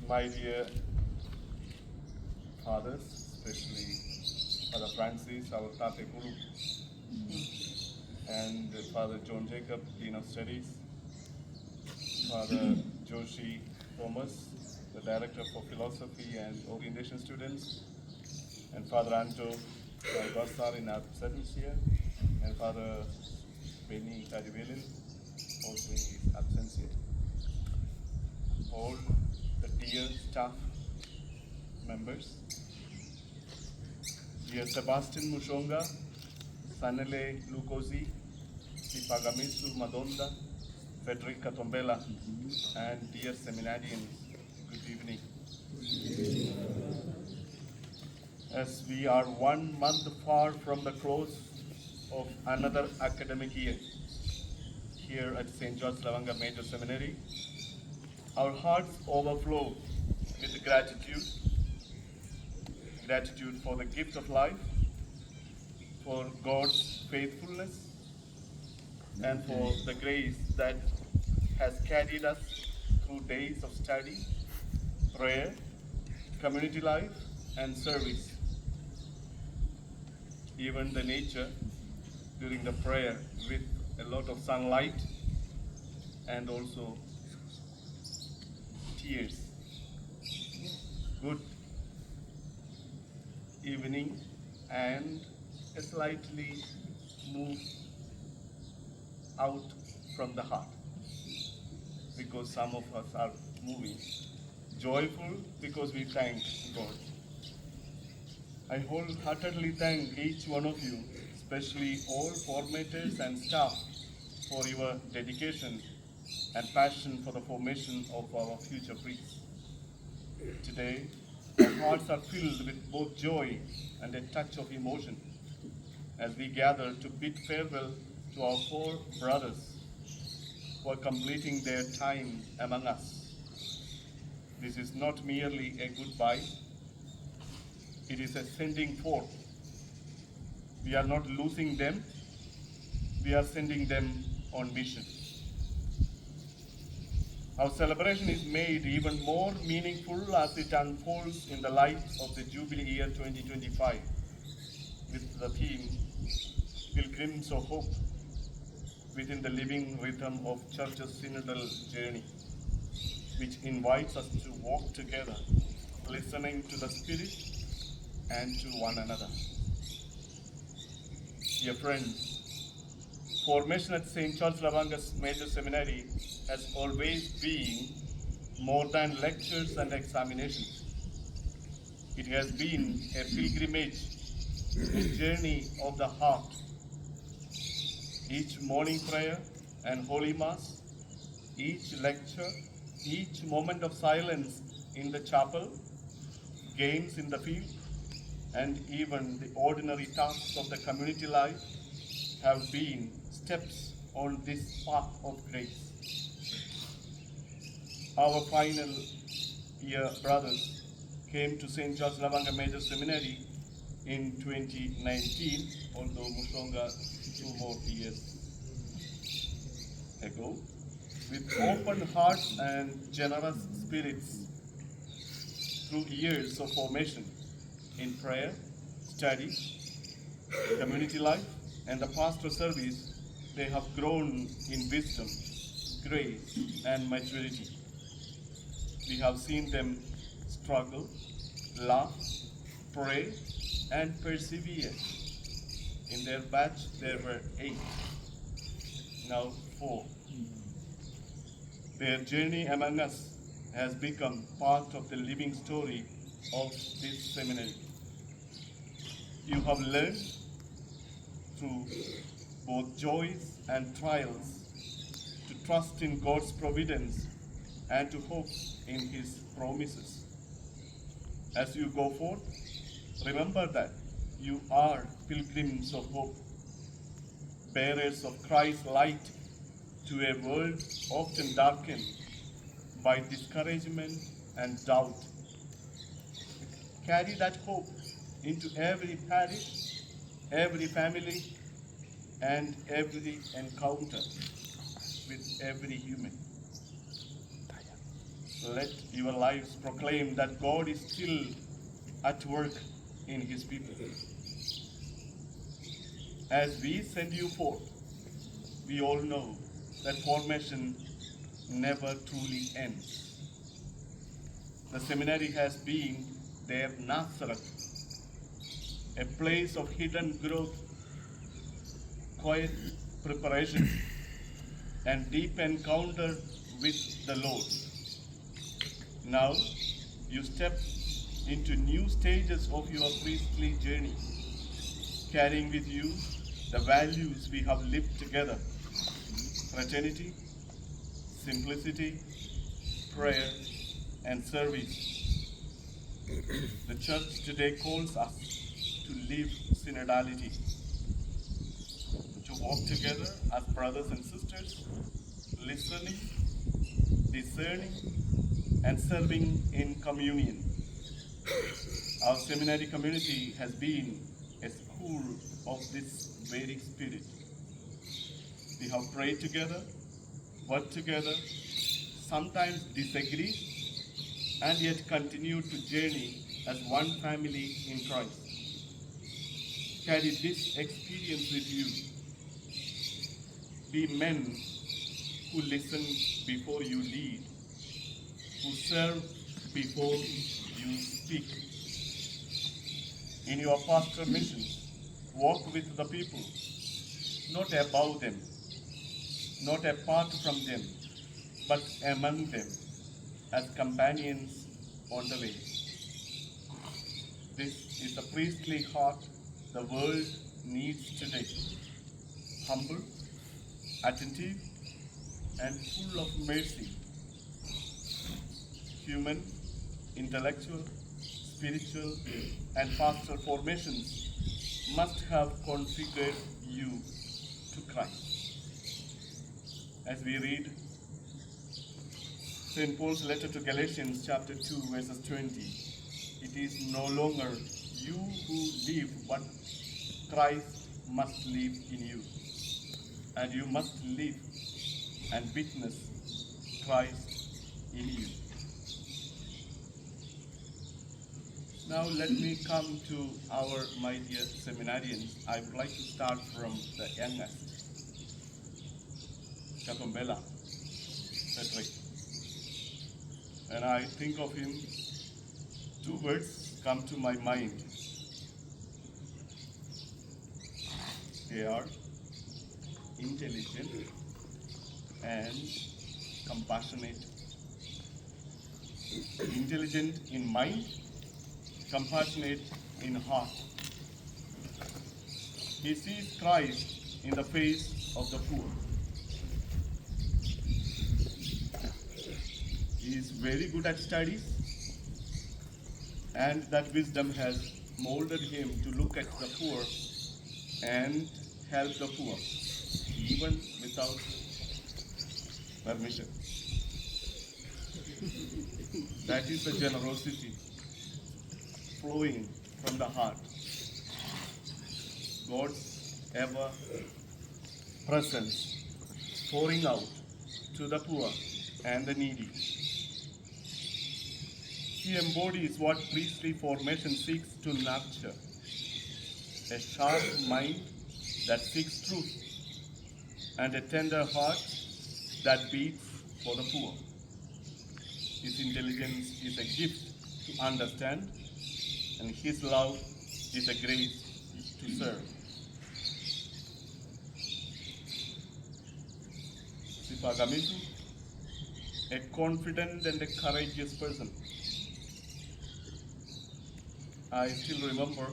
My dear fathers, especially Father Francis, our Tate Guru, and Father John Jacob, Dean of Studies, Father Joshi Thomas, the Director for Philosophy and Orientation Students, and Father Anto Basar in absence here, and Father Benny Kadivelin also in his absence here. All the dear staff members, dear Sebastian Mushonga, Sanele Lukozi, Sipagamisu Madonda, Frederica Tombela, and dear Seminarians, good evening. As we are 1 month far from the close of another academic year here at St. George Lwanga Major Seminary, our hearts overflow with gratitude for the gift of life, for God's faithfulness, and for the grace that has carried us through days of study, prayer, community life, and service. Even the nature during the prayer with a lot of sunlight and also tears. Good evening and a slightly move out from the heart, because some of us are moving. Joyful because we thank God. I wholeheartedly thank each one of you, especially all formators and staff, for your dedication and passion for the formation of our future priests. Today, our hearts are filled with both joy and a touch of emotion as we gather to bid farewell to our 4 brothers who are completing their time among us. This is not merely a goodbye, it is a sending forth. We are not losing them, we are sending them on mission. Our celebration is made even more meaningful as it unfolds in the light of the Jubilee year 2025 with the theme, Pilgrims of Hope, within the living rhythm of Church's synodal journey, which invites us to walk together, listening to the Spirit and to one another. Dear friends, formation at St. George Lwanga's Major Seminary has always been more than lectures and examinations. It has been a pilgrimage, a journey of the heart. Each morning prayer and Holy Mass, each lecture, each moment of silence in the chapel, games in the field, and even the ordinary tasks of the community life have been steps on this path of grace. Our final year brothers came to St. George Lwanga Major Seminary in 2019, although Mushonga 2 more years ago, with open hearts and generous spirits. Through years of formation in prayer, study, community life, and the pastoral service, they have grown in wisdom, grace, and maturity. We have seen them struggle, laugh, pray, and persevere. In their batch, there were 8, now 4. Their journey among us has become part of the living story of this seminary. You have learned through both joys and trials to trust in God's providence and to hope in His promises. As you go forth, remember that you are pilgrims of hope, bearers of Christ's light to a world often darkened by discouragement and doubt. Carry that hope into every parish, every family, and every encounter with every human. Let your lives proclaim that God is still at work in his people. As we send you forth, we all know that formation never truly ends. The seminary has been their Nazareth, a place of hidden growth, quiet preparation, and deep encounter with the Lord. Now, you step into new stages of your priestly journey, carrying with you the values we have lived together: fraternity, simplicity, prayer, and service. The church today calls us to live synodality, to walk together as brothers and sisters, listening, discerning, and serving in communion. Our seminary community has been a school of this very spirit. We have prayed together, worked together, sometimes disagreed, and yet continue to journey as one family in Christ. Carry this experience with you. Be men who listen before you lead, who serve before you speak. In your pastoral missions, walk with the people, not above them, not apart from them, but among them, as companions on the way. This is the priestly heart the world needs today. Humble, attentive, and full of mercy. Human, intellectual, spiritual, and pastoral formations must have configured you to Christ. As we read St. Paul's letter to Galatians chapter 2 verses 20, it is no longer you who live, but Christ must live in you. And you must live and witness Christ in you. Now let me come to our my dear seminarians. I would like to start from the youngest, Chakumbela Cedric. When I think of him, two words come to my mind. They are intelligent and compassionate. Intelligent in mind, compassionate in heart. He sees Christ in the face of the poor. He is very good at studies, and that wisdom has molded him to look at the poor and help the poor, even without permission. That is the generosity flowing from the heart. God's ever presence pouring out to the poor and the needy. He embodies what priestly formation seeks to nurture: a sharp mind that seeks truth, and a tender heart that beats for the poor. His intelligence is a gift to understand, and his love is a grace to serve. Sipagamitu, a confident and a courageous person. I still remember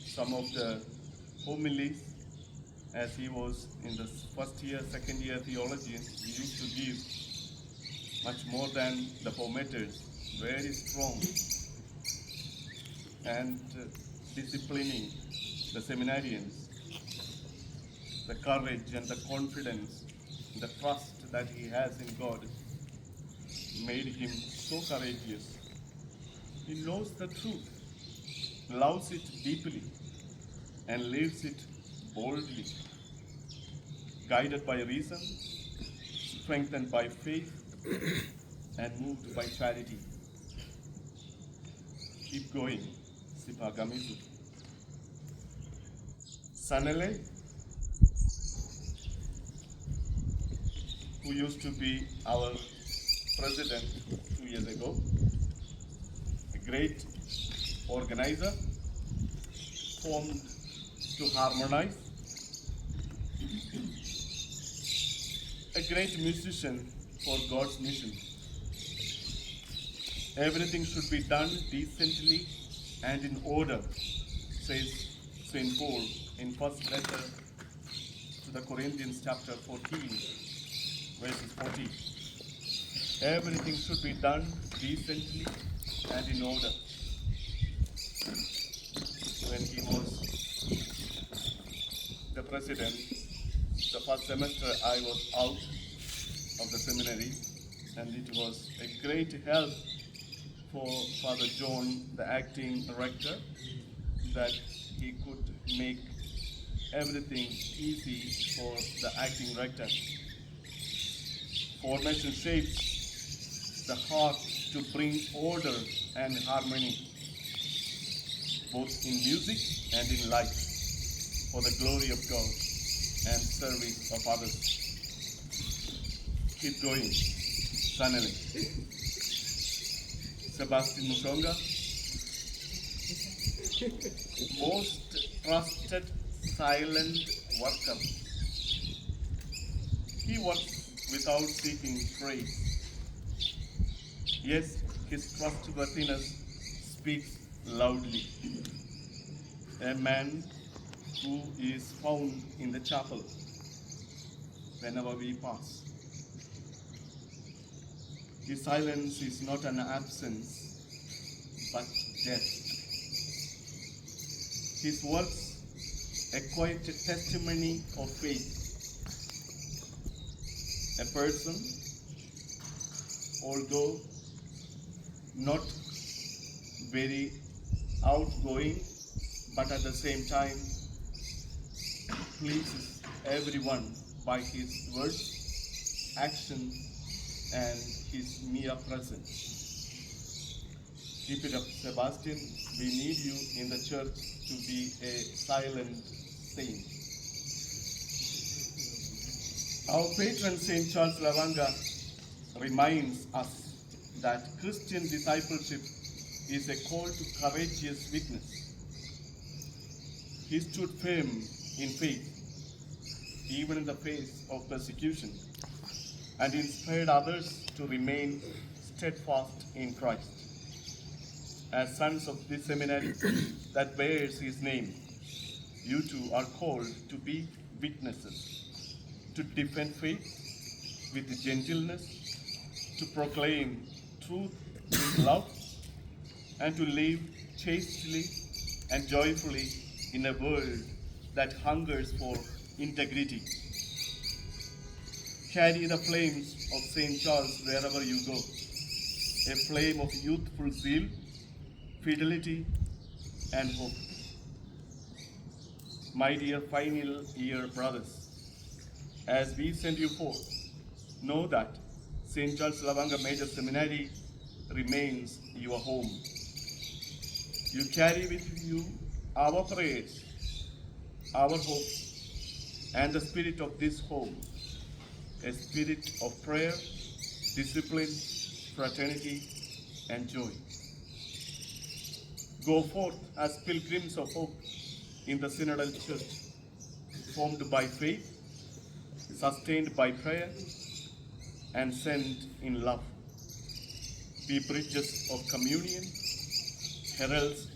some of the homilies as he was in the first year, second year theology. He used to give much more than the formators, very strong, and disciplining the seminarians. The courage and the confidence, the trust that he has in God made him so courageous. He knows the truth, loves it deeply, and lives it boldly, guided by reason, strengthened by faith, and moved by charity. Keep going, Sipagamizu. Sanele, who used to be our president 2 years ago, a great organizer, formed to harmonize, a great musician for God's mission. Everything should be done decently and in order, says St. Paul in first letter to the Corinthians chapter 14, verses 14. Everything should be done decently and in order. When he was the president, the first semester I was out of the seminary, and it was a great help for Father John, the acting rector, that he could make everything easy for the acting rector. Formation shapes the heart to bring order and harmony, both in music and in life, for the glory of God and service of others. Keep going, Sanele. Sebastian Mushonga, most trusted silent worker. He works without seeking praise. Yes, his trustworthiness speaks loudly. A man who is found in the chapel whenever we pass. His silence is not an absence, but death. His words a quiet testimony of faith. A person, although not very outgoing, but at the same time pleases everyone by his words, action, and his mere presence. Keep it up, Sebastian. We need you in the church to be a silent saint. Our patron Saint Charles Lwanga reminds us that Christian discipleship is a call to courageous witness. He stood firm in faith, even in the face of persecution, and inspired others to remain steadfast in Christ. As sons of this seminary that bears his name, you too are called to be witnesses, to defend faith with gentleness, to proclaim truth with love, and to live chastely and joyfully in a world that hungers for integrity. Carry the flames of St. Charles wherever you go, a flame of youthful zeal, fidelity, and hope. My dear final year brothers, as we send you forth, know that St. Charles Lwanga Major Seminary remains your home. You carry with you our prayers, our hopes, and the spirit of this home, a spirit of prayer, discipline, fraternity, and joy. Go forth as pilgrims of hope in the synodal church, formed by faith, sustained by prayer, and sent in love. Be bridges of communion, heralds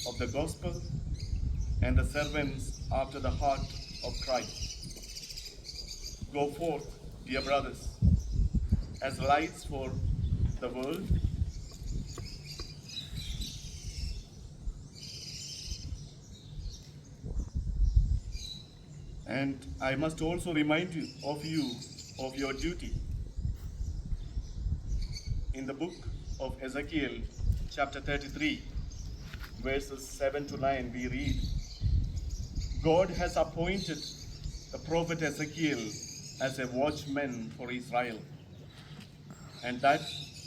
of the gospel, and the servants after the heart of Christ. Go forth, dear brothers, as lights for the world, and I must also remind you of your duty. In the book of Ezekiel, chapter 33, verses 7 to 9, we read, God has appointed the prophet Ezekiel as a watchman for Israel, and that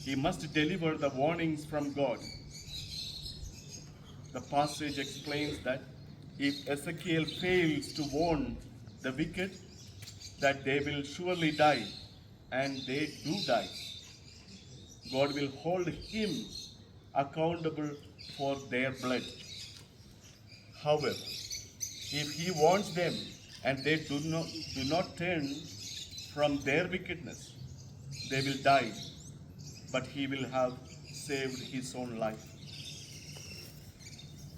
He must deliver the warnings from God. The passage explains that if Ezekiel fails to warn the wicked that they will surely die, and they do die, God will hold him accountable for their blood. However, if he warns them and they do not turn from their wickedness, they will die, but he will have saved his own life.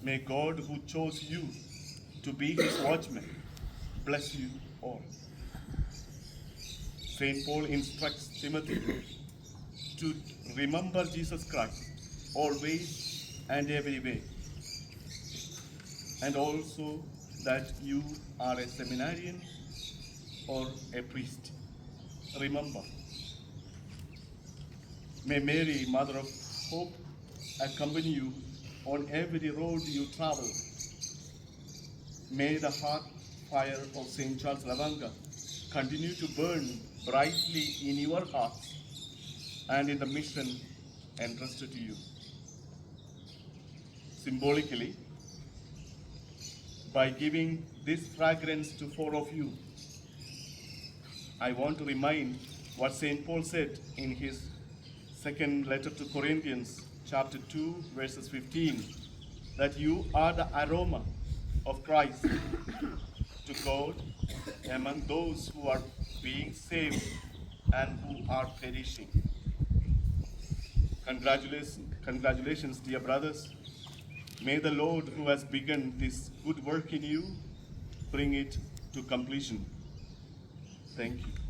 May God, who chose you to be his watchman, bless you all. St. Paul instructs Timothy to remember Jesus Christ always and every way, and also that you are a seminarian or a priest. Remember, may Mary, Mother of Hope, accompany you on every road you travel. May the heart fire of St. Charles Lwanga continue to burn brightly in your hearts and in the mission entrusted to you. Symbolically, by giving this fragrance to 4 of you, I want to remind what St. Paul said in his second letter to Corinthians, chapter 2, verses 15, that you are the aroma of Christ to God among those who are being saved and who are perishing. Congratulations, dear brothers. May the Lord, who has begun this good work in you, bring it to completion. Thank you.